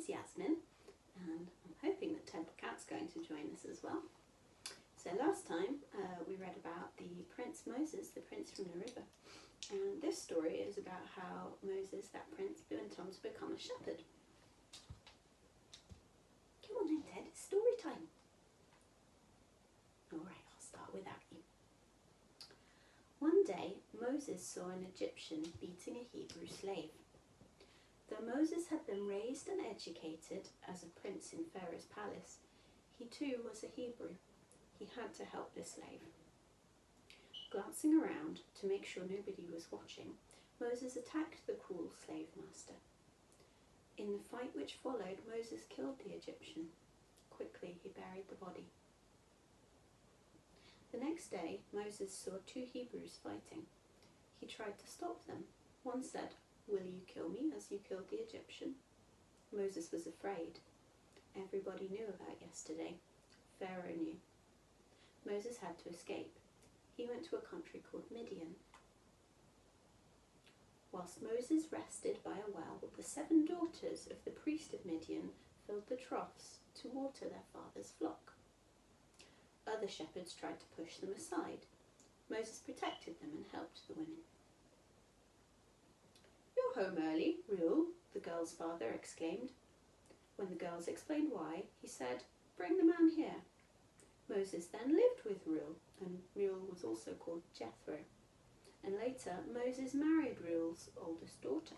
name's Yasmin, and I'm hoping that Ted the Cat's going to join us as well. So last time we read about the Prince Moses, the prince from the river, and this story is about how Moses, that prince, went on to become a shepherd. Come on then, Ted, it's story time. Alright, I'll start without you. One day, Moses saw an Egyptian beating a Hebrew slave. Though Moses had been raised and educated as a prince in Pharaoh's palace, he too was a Hebrew. He had to help the slave. Glancing around to make sure nobody was watching, Moses attacked the cruel slave master. In the fight which followed, Moses killed the Egyptian. Quickly, he buried the body. The next day, Moses saw two Hebrews fighting. He tried to stop them. One said, "Will you kill me as you killed the Egyptian?" Moses was afraid. Everybody knew about yesterday. Pharaoh knew. Moses had to escape. He went to a country called Midian. Whilst Moses rested by a well, the 7 daughters of the priest of Midian filled the troughs to water their father's flock. Other shepherds tried to push them aside. Moses protected them and helped the women. "You're home early, Reuel," the girl's father exclaimed. When the girls explained why, he said, "Bring the man here." Moses then lived with Reuel, and Reuel was also called Jethro. And later, Moses married Reuel's oldest daughter.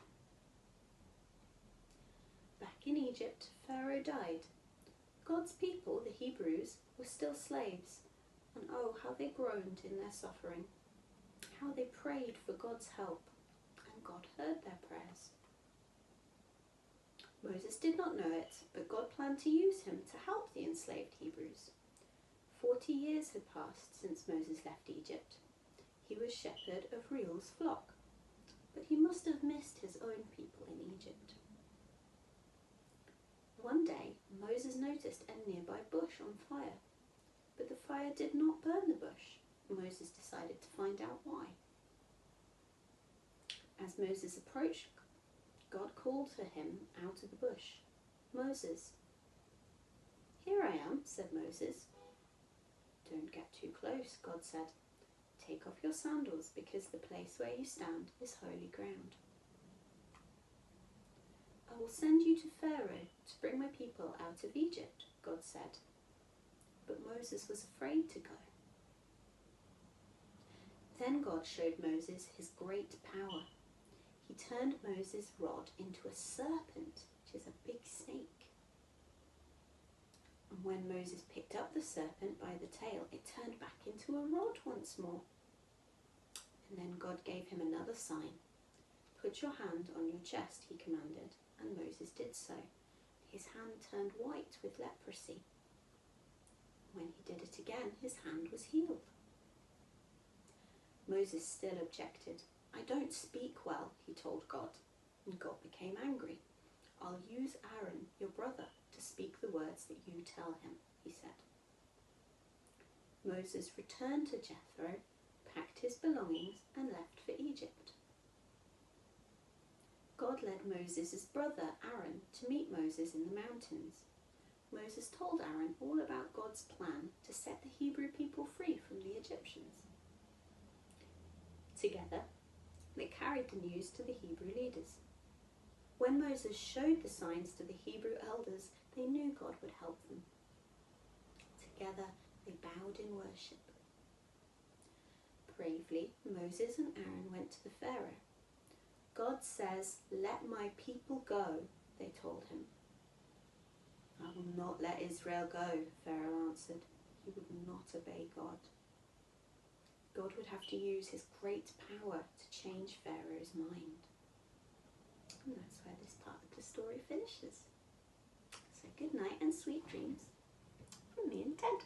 Back in Egypt, Pharaoh died. God's people, the Hebrews, were still slaves, and oh, how they groaned in their suffering. How they prayed for God's help, and God heard their prayers. Moses did not know it, but God planned to use him to help the enslaved Hebrews. 40 years had passed since Moses left Egypt. He was shepherd of Reuel's flock, but he must have missed his own people in Egypt. One day, Moses noticed a nearby bush on fire, but the fire did not burn the bush. Moses decided to find out why. As Moses approached, God called to him out of the bush, "Moses." "Here I am," said Moses. "Don't get too close," God said. "Take off your sandals because the place where you stand is holy ground." "I will send you to Pharaoh to bring my people out of Egypt," God said. But Moses was afraid to go. Then God showed Moses his great power. He turned Moses' rod into a serpent, which is a big snake. And when Moses picked up the serpent by the tail, it turned back into a rod once more. And then God gave him another sign. "Put your hand on your chest," he commanded, and Moses did so. His hand turned white with leprosy. When he did it again, his hand was healed. Moses still objected. "I don't speak well," he told God, and God became angry. "I'll use Aaron, your brother, to speak the words that you tell him," he said. Moses returned to Jethro, packed his belongings, and left for Egypt. God led Moses' brother, Aaron, to meet Moses in the mountains. Moses told Aaron all about God's plan to set the Hebrew people free from the Egyptians. Together, they carried the news to the Hebrew leaders. When Moses showed the signs to the Hebrew elders, they knew God would help them. Together, they bowed in worship. Bravely, Moses and Aaron went to the Pharaoh. "God says, 'Let my people go,'" they told him. "I will not let Israel go," Pharaoh answered. He would not obey God. God would have to use his great power to change Pharaoh's mind. And that's where this part of the story finishes. So good night and sweet dreams from me and Ted.